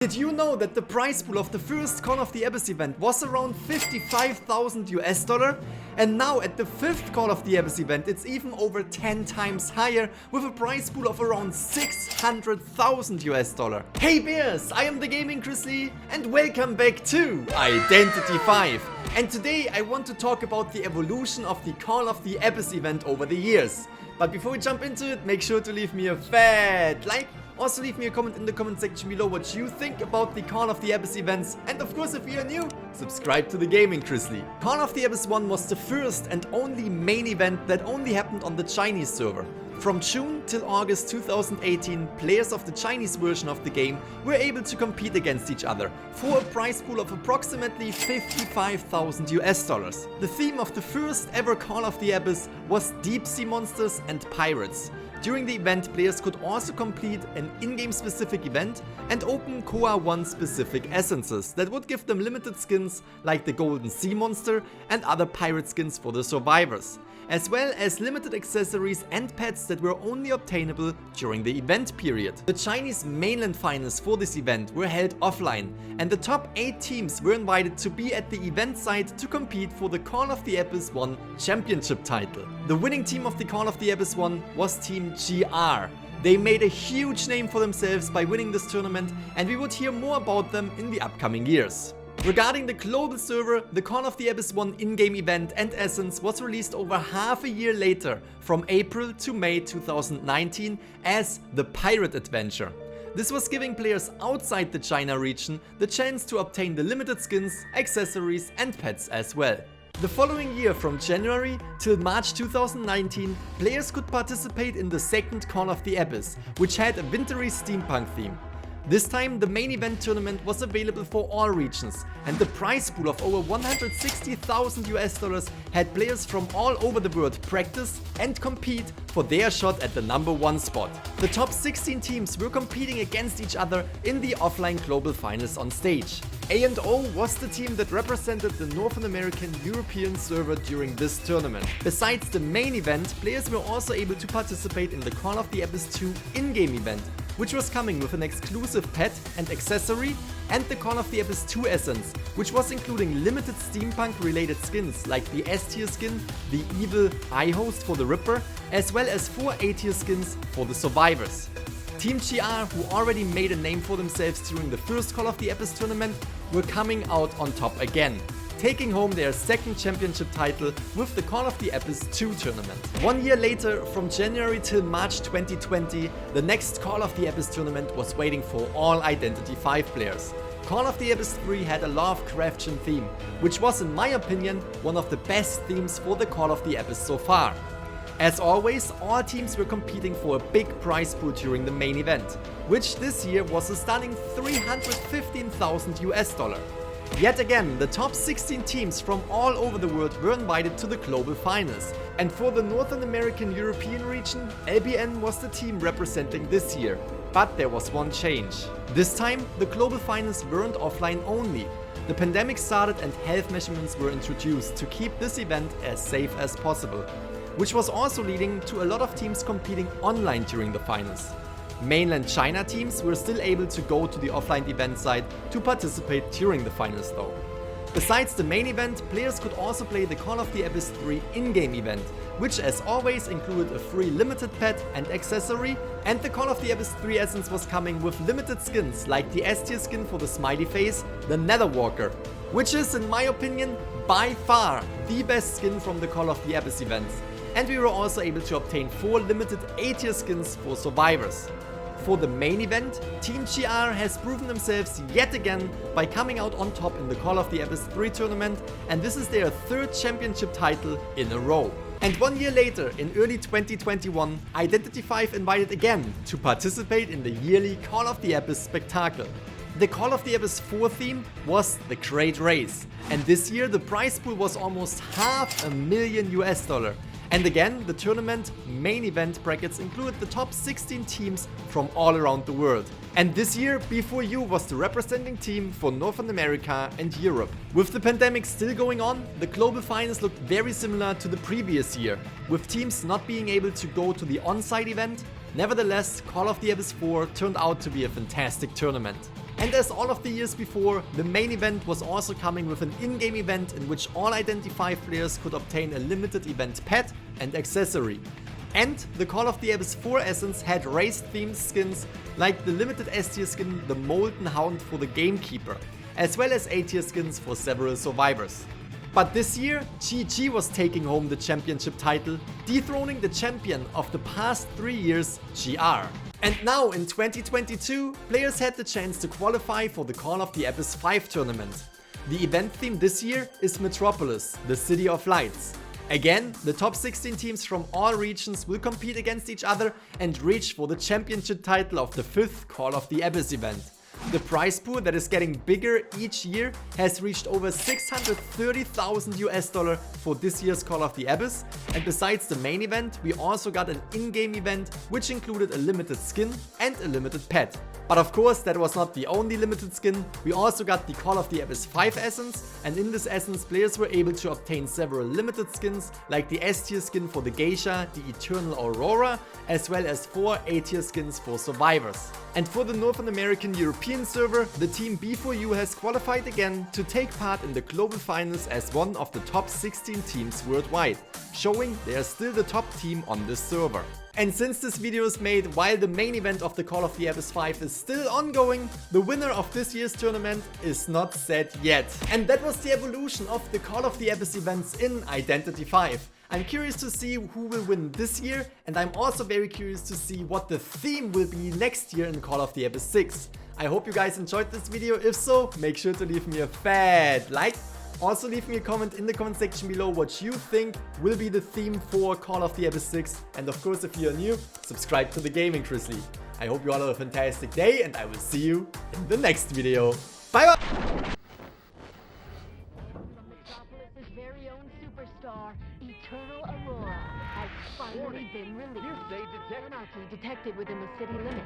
Did you know that the prize pool of the first Call of the Abyss event was around 55,000 US dollar? And now at the fifth Call of the Abyss event it's even over 10 times higher with a prize pool of around 600,000 US dollar. Hey bears, I am the Gaming-Grizzly and welcome back to Identity 5. And today I want to talk about the evolution of the Call of the Abyss event over the years. But before we jump into it, make sure to leave me a fat like. Also leave me a comment in the comment section below what you think about the Call of the Abyss events, and of course if you are new, subscribe to the Gaming-Grizzly. Call of the Abyss 1 was the first and only main event that only happened on the Chinese server. From June till August 2018, players of the Chinese version of the game were able to compete against each other for a prize pool of approximately 55,000 US dollars. The theme of the first ever Call of the Abyss was deep sea monsters and pirates. During the event, players could also complete an in-game specific event and open Koa 1 specific essences that would give them limited skins like the golden sea monster and other pirate skins for the survivors, as well as limited accessories and pets that were only obtainable during the event period. The Chinese mainland finals for this event were held offline, and the top 8 teams were invited to be at the event site to compete for the Call of the Abyss 1 championship title. The winning team of the Call of the Abyss 1 was Team GR. They made a huge name for themselves by winning this tournament, and we would hear more about them in the upcoming years. Regarding the global server, the Call of the Abyss 1 in-game event and essence was released over half a year later, from April to May 2019, as the Pirate Adventure. This was giving players outside the China region the chance to obtain the limited skins, accessories and pets as well. The following year, from January till March 2019, players could participate in the second Call of the Abyss, which had a wintry steampunk theme. This time the main event tournament was available for all regions, and the prize pool of over 160,000 US dollars had players from all over the world practice and compete for their shot at the #1 spot. The top 16 teams were competing against each other in the offline global finals on stage. A&O was the team that represented the Northern American European server during this tournament. Besides the main event, players were also able to participate in the Call of the Abyss 2 in-game event, which was coming with an exclusive pet and accessory, and the Call of the Abyss 2 essence, which was including limited steampunk related skins like the S-tier skin, the evil eye host for the Ripper, as well as 4 A-tier skins for the survivors. Team GR, who already made a name for themselves during the first Call of the Abyss tournament, were coming out on top again, taking home their second championship title with the Call of the Abyss 2 tournament. 1 year later, from January till March 2020, the next Call of the Abyss tournament was waiting for all Identity 5 players. Call of the Abyss 3 had a Lovecraftian theme, which was in my opinion one of the best themes for the Call of the Abyss so far. As always, all teams were competing for a big prize pool during the main event, which this year was a stunning 315,000 US dollar. Yet again, the top 16 teams from all over the world were invited to the global finals, and for the Northern American European region, LBN was the team representing this year. But there was one change. This time, the global finals weren't offline only. The pandemic started and health measurements were introduced to keep this event as safe as possible, which was also leading to a lot of teams competing online during the finals. Mainland China teams were still able to go to the offline event site to participate during the finals though. Besides the main event, players could also play the Call of the Abyss 3 in-game event, which as always included a free limited pet and accessory, and the Call of the Abyss 3 essence was coming with limited skins like the S-tier skin for the smiley face, the Netherwalker, which is in my opinion by far the best skin from the Call of the Abyss events. And we were also able to obtain 4 limited A-tier skins for survivors. For the main event, Team GR has proven themselves yet again by coming out on top in the Call of the Abyss 3 tournament, and this is their 3rd championship title in a row. And 1 year later, in early 2021, Identity 5 invited again to participate in the yearly Call of the Abyss spectacle. The Call of the Abyss 4 theme was the Great Race, and this year the prize pool was almost $500,000 US dollar. And again, the tournament main event brackets included the top 16 teams from all around the world. And this year, B4U was the representing team for Northern America and Europe. With the pandemic still going on, the global finals looked very similar to the previous year, with teams not being able to go to the on-site event. Nevertheless, Call of the Abyss 4 turned out to be a fantastic tournament. And as all of the years before, the main event was also coming with an in-game event in which all Identity V players could obtain a limited event pet and accessory. And the Call of the Abyss 4 Essence had race-themed skins like the limited S-tier skin The Molten Hound for the Gamekeeper, as well as A-tier skins for several survivors. But this year, GG was taking home the championship title, dethroning the champion of the past 3 years, GR. And now in 2022, players had the chance to qualify for the Call of the Abyss 5 tournament. The event theme this year is Metropolis, the City of Lights. Again, the top 16 teams from all regions will compete against each other and reach for the championship title of the 5th Call of the Abyss event. The prize pool that is getting bigger each year has reached over $630,000 for this year's Call of the Abyss, and besides the main event, we also got an in-game event which included a limited skin and a limited pet. But of course, that was not the only limited skin. We also got the Call of the Abyss 5 Essence, and in this Essence, players were able to obtain several limited skins like the S-tier skin for the Geisha, the Eternal Aurora, as well as 4 A-tier skins for survivors. And for the North American European server, the team B4U has qualified again to take part in the global finals as one of the top 16 teams worldwide, showing they are still the top team on this server. And since this video is made while the main event of the Call of the Abyss 5 is still ongoing, the winner of this year's tournament is not set yet. And that was the evolution of the Call of the Abyss events in Identity V. I'm curious to see who will win this year, and I'm also very curious to see what the theme will be next year in Call of the Abyss 6. I hope you guys enjoyed this video. If so, make sure to leave me a fat like. Also leave me a comment in the comment section below what you think will be the theme for Call of the Abyss 6. And of course, if you're new, subscribe to the Gaming-Grizzly. I hope you all have a fantastic day, and I will see you in the next video. Bye bye! Very own superstar, Eternal Aurora, has finally been released. Anarchy detected within the city limits.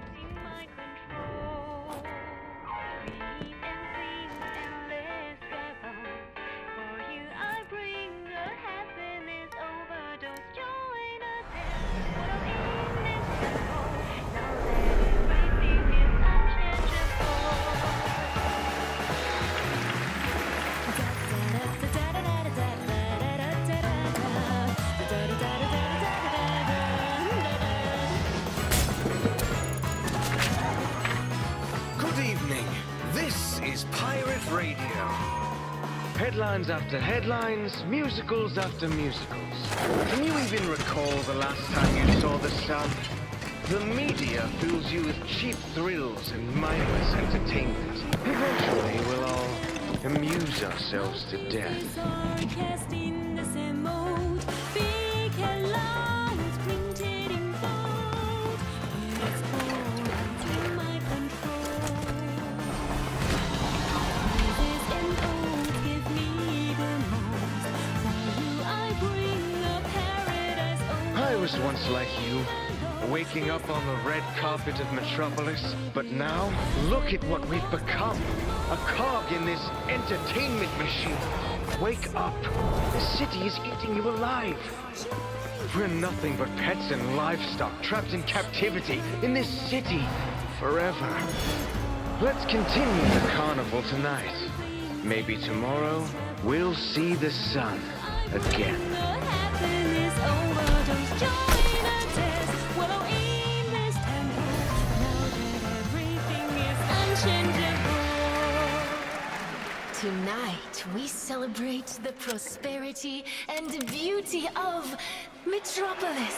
Radio. Headlines after headlines, musicals after musicals. Can you even recall the last time you saw the sun? The media fills you with cheap thrills and mindless entertainment. Eventually, we'll all amuse ourselves to death. I was once like you, waking up on the red carpet of Metropolis, but now, look at what we've become. A cog in this entertainment machine. Wake up. The city is eating you alive. We're nothing but pets and livestock trapped in captivity in this city forever. Let's continue the carnival tonight. Maybe tomorrow, we'll see the sun again. Tonight, we celebrate the prosperity and beauty of Metropolis.